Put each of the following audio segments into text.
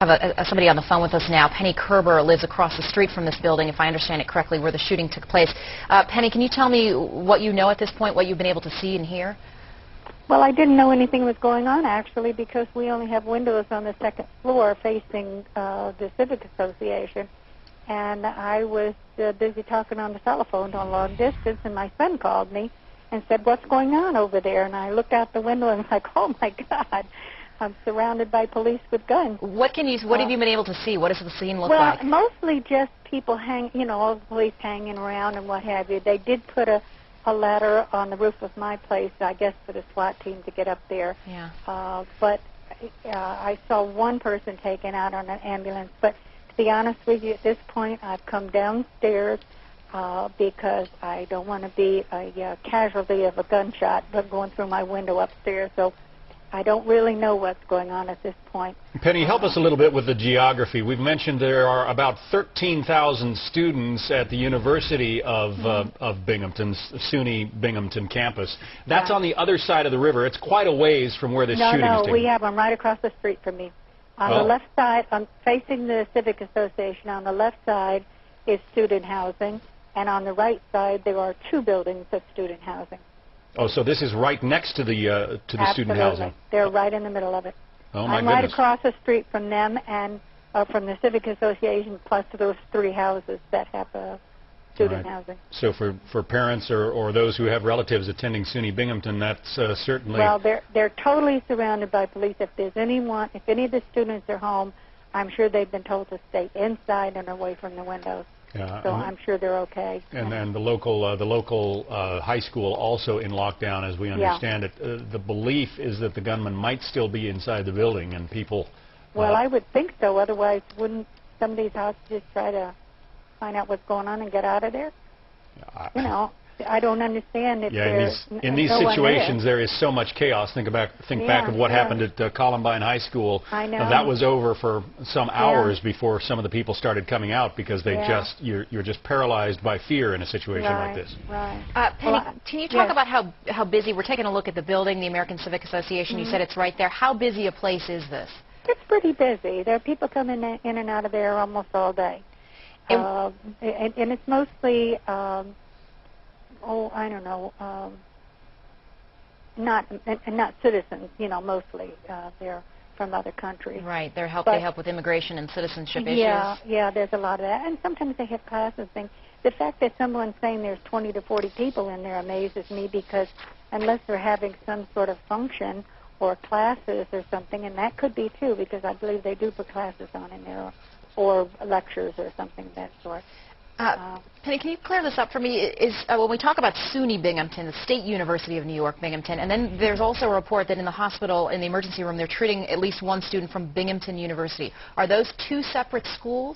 have somebody on the phone with us now. Pennie Kerber lives across the street from this building, if I understand it correctly, where the shooting took place. Pennie, can you tell me what you know at this point, what you've been able to see and hear? Well, I didn't know anything was going on, actually, because we only have windows on the second floor facing the Civic Association. And I was busy talking on the telephone on long distance, and my son called me and said, "What's going on over there?" And I looked out the window and was like, "Oh, my God. I'm surrounded by police with guns." What have you been able to see? What does the scene look like? Well, mostly just people all the police hanging around and what have you. They did put a ladder on the roof of my place, I guess, for the SWAT team to get up there. Yeah. But I saw one person taken out on an ambulance. But to be honest with you, at this point, I've come downstairs because I don't want to be a casualty of a gunshot going through my window upstairs. So I don't really know what's going on at this point. Pennie, help us a little bit with the geography. We've mentioned there are about 13,000 students at the University of Binghamton, SUNY Binghamton campus. That's on the other side of the river. It's quite a ways from where this shooting is taking place. No, we have them right across the street from me. On the left side, facing the Civic Association, on the left side is student housing, and on the right side there are two buildings of student housing. Oh, so this is right next to the student housing. They're right in the middle of it. Oh, my I'm goodness. right across the street from them and from the Civic Association, plus those three houses that have student housing. So for parents or those who have relatives attending SUNY Binghamton, that's certainly... Well, they're totally surrounded by police. If any of the students are home, I'm sure they've been told to stay inside and away from the windows. Yeah, so I'm sure they're okay. And then the local high school also in lockdown, as we understand it. The belief is that the gunman might still be inside the building, and people... Well, I would think so. Otherwise, wouldn't some of these hostages try to find out what's going on and get out of there? I don't understand if in these situations there is so much chaos. Think back of what happened at Columbine High School. I know. That was over for some hours before some of the people started coming out, because they you're just paralyzed by fear in a situation like this. Right. Pennie, can you talk about how busy? We're taking a look at the building, the American Civic Association. You said it's right there. How busy a place is this? It's pretty busy. There are people coming in and out of there almost all day. And it's mostly... I don't know, not citizens, mostly. They're from other countries. Right, they help with immigration and citizenship issues. Yeah, there's a lot of that. And sometimes they have classes and things. The fact that someone's saying there's 20 to 40 people in there amazes me, because unless they're having some sort of function or classes or something, and that could be too, because I believe they do put classes on in there, or lectures or something of that sort. Pennie, can you clear this up for me? When we talk about SUNY Binghamton, the State University of New York, Binghamton, and then there's also a report that in the hospital, in the emergency room, they're treating at least one student from Binghamton University. Are those two separate schools?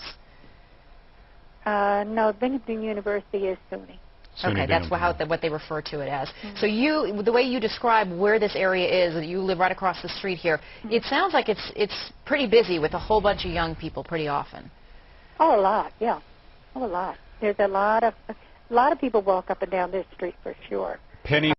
No, Binghamton University is SUNY. Okay, that's what they refer to it as. So the way you describe where this area is, you live right across the street here, it sounds like it's pretty busy with a whole bunch of young people pretty often. Oh, a lot, yeah. A lot. There's a lot of people walk up and down this street for sure. Pennie.